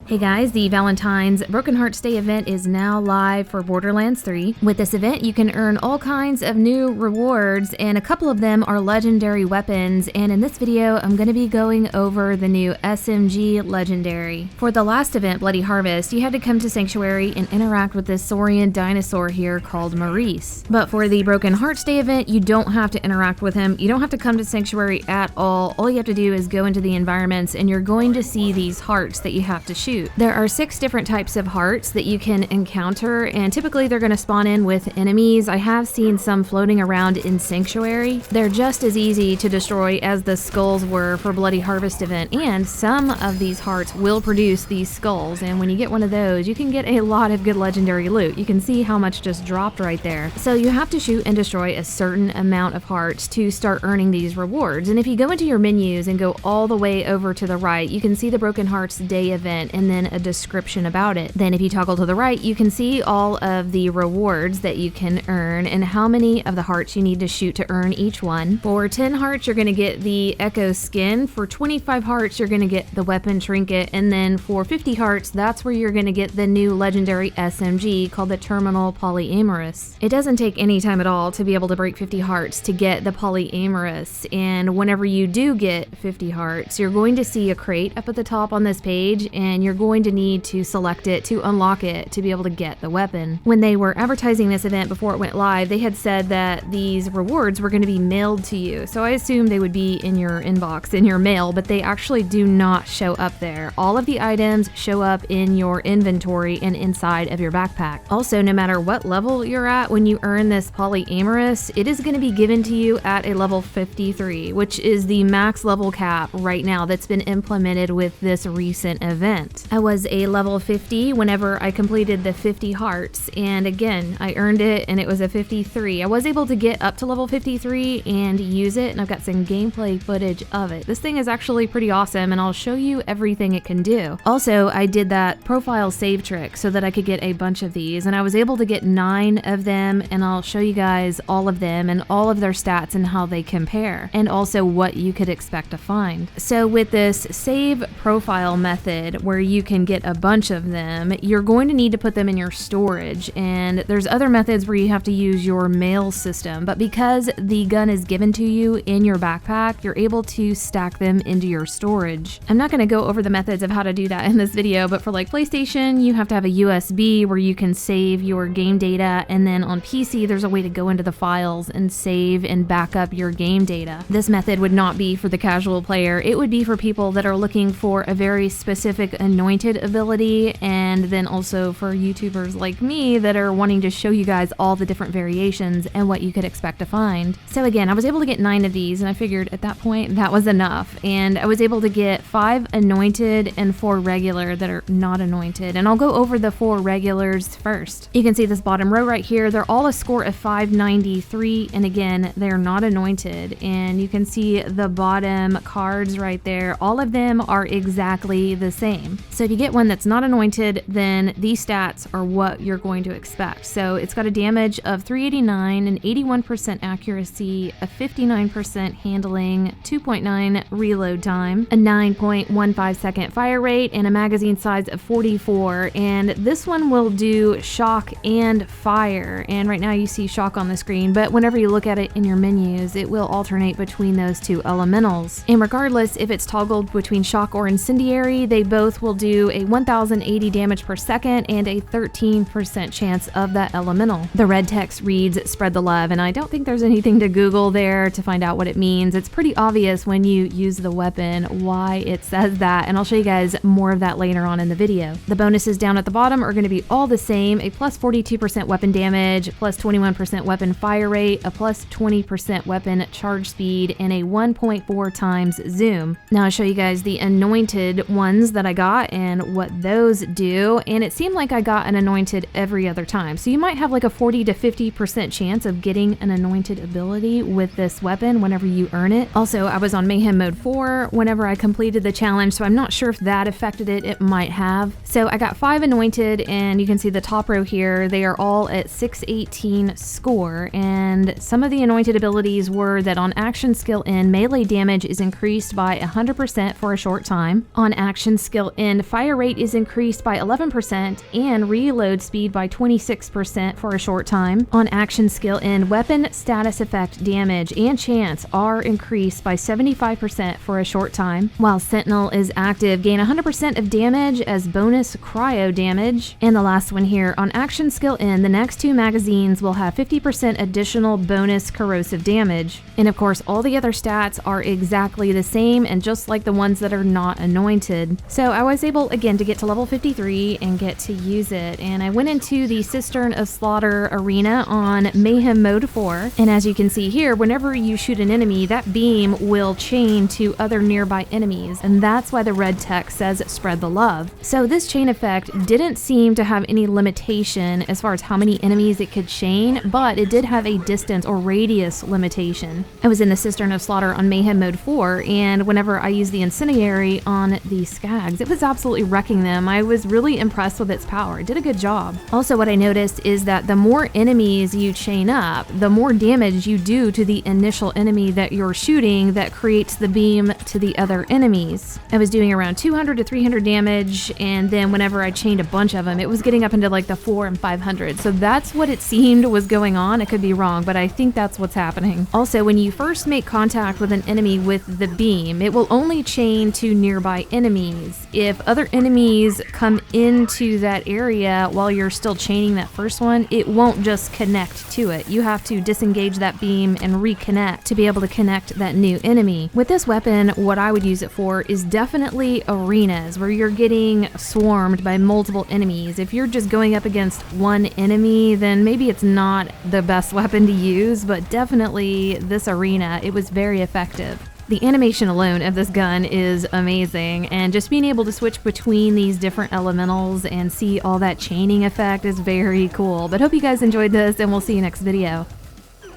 Hey guys, the Valentines Broken Hearts Day event is now live for Borderlands 3. With this event, you can earn all kinds of new rewards, and a couple of them are legendary weapons, and in this video, I'm going to be going over the new SMG Legendary. For the last event, Bloody Harvest, you had to come to Sanctuary and interact with this Saurian dinosaur here called Maurice. But for the Broken Hearts Day event, you don't have to interact with him, you don't have to come to Sanctuary at all. All you have to do is go into the environments, and you're going to see these hearts that you have to shoot. There are 6 different types of hearts that you can encounter, and typically they're going to spawn in with enemies. I have seen some floating around in Sanctuary. They're just as easy to destroy as the skulls were for Bloody Harvest event, and some of these hearts will produce these skulls, and when you get one of those, you can get a lot of good legendary loot. You can see how much just dropped right there. So you have to shoot and destroy a certain amount of hearts to start earning these rewards, and if you go into your menus and go all the way over to the right, you can see the Broken Hearts Day event and then a description about it. Then if you toggle to the right, you can see all of the rewards that you can earn and how many of the hearts you need to shoot to earn each one. For 10 hearts, you're going to get the Echo skin. For 25 hearts, you're going to get the weapon trinket, and then for 50 hearts, that's where you're going to get the new legendary SMG called the Terminal Polyaimorous. It doesn't take any time at all to be able to break 50 hearts to get the Polyaimorous, and whenever you do get 50 hearts, you're going to see a crate up at the top on this page, and you're going to need to select it to unlock it to be able to get the weapon. When they were advertising this event before it went live, they had said that these rewards were going to be mailed to you. So I assumed they would be in your inbox, in your mail, but they actually do not show up there. All of the items show up in your inventory and inside of your backpack. Also, no matter what level you're at, when you earn this Polyaimorous, it is going to be given to you at a level 53, which is the max level cap right now that's been implemented with this recent event. I was a level 50 whenever I completed the 50 hearts, and again, I earned it and it was a 53. I was able to get up to level 53 and use it, and I've got some gameplay footage of it. This thing is actually pretty awesome, and I'll show you everything it can do. Also, I did that profile save trick so that I could get a bunch of these, and I was able to get 9 of them, and I'll show you guys all of them and all of their stats and how they compare, and also what you could expect to find. So with this save profile method where you can get a bunch of them, you're going to need to put them in your storage, and there's other methods where you have to use your mail system, but because the gun is given to you in your backpack, you're able to stack them into your storage. I'm not going to go over the methods of how to do that in this video, but for like PlayStation, you have to have a USB where you can save your game data, and then on PC, there's a way to go into the files and save and back up your game data. This method would not be for the casual player. It would be for people that are looking for a very specific anointed ability, and then also for YouTubers like me that are wanting to show you guys all the different variations and what you could expect to find. So again, I was able to get 9 of these, and I figured at that point that was enough, and I was able to get 5 anointed and 4 regular that are not anointed, and I'll go over the 4 regulars first. You can see this bottom row right here, they're all a score of 593, and again, they're not anointed, and you can see the bottom cards right there, all of them are exactly the same. So if you get one that's not anointed, then these stats are what you're going to expect. So it's got a damage of 389, an 81% accuracy, a 59% handling, 2.9 reload time, a 9.15 second fire rate, and a magazine size of 44. And this one will do shock and fire. And right now you see shock on the screen, but whenever you look at it in your menus, it will alternate between those 2 elementals. And regardless if it's toggled between shock or incendiary, they both will do a 1080 damage per second and a 13% chance of that elemental. The red text reads "spread the love," and I don't think there's anything to Google there to find out what it means. It's pretty obvious when you use the weapon why it says that, and I'll show you guys more of that later on in the video. The bonuses down at the bottom are going to be all the same: a plus 42% weapon damage, plus 21% weapon fire rate, a plus 20% weapon charge speed, and a 1.4 times zoom. Now I'll show you guys the anointed ones that I got and what those do, and it seemed like I got an anointed every other time. So you might have like a 40 to 50% chance of getting an anointed ability with this weapon whenever you earn it. Also, I was on Mayhem mode 4 whenever I completed the challenge, so I'm not sure if that affected it. It might have. So I got 5 anointed, and you can see the top row here, they are all at 618 score, and some of the anointed abilities were that on action skill in, melee damage is increased by 100% for a short time. On action skill in, and fire rate is increased by 11% and reload speed by 26% for a short time. On action skill end, weapon status effect damage and chance are increased by 75% for a short time. While Sentinel is active, gain 100% of damage as bonus cryo damage. And the last one here, on action skill end, the next 2 magazines will have 50% additional bonus corrosive damage. And of course, all the other stats are exactly the same and just like the ones that are not anointed. So I was able again to get to level 53 and get to use it. And I went into the Cistern of Slaughter arena on Mayhem mode 4. And as you can see here, whenever you shoot an enemy, that beam will chain to other nearby enemies. And that's why the red text says spread the love. So this chain effect didn't seem to have any limitation as far as how many enemies it could chain, but it did have a distance or radius limitation. I was in the Cistern of Slaughter on Mayhem mode 4, and whenever I used the incendiary on the skags, it was absolutely wrecking them. I was really impressed with its power. It did a good job. Also, what I noticed is that the more enemies you chain up, the more damage you do to the initial enemy that you're shooting that creates the beam to the other enemies. I was doing around 200 to 300 damage, and then whenever I chained a bunch of them, it was getting up into like the 400 and 500. So that's what it seemed was going on. I could be wrong, but I think that's what's happening. Also, when you first make contact with an enemy with the beam, it will only chain to nearby enemies. If other enemies come into that area while you're still chaining that first one, it won't just connect to it. You have to disengage that beam and reconnect to be able to connect that new enemy. With this weapon, what I would use it for is definitely arenas where you're getting swarmed by multiple enemies. If you're just going up against one enemy, then maybe it's not the best weapon to use, but definitely this arena, it was very effective. The animation alone of this gun is amazing, and just being able to switch between these different elementals and see all that chaining effect is very cool. But hope you guys enjoyed this, and we'll see you next video.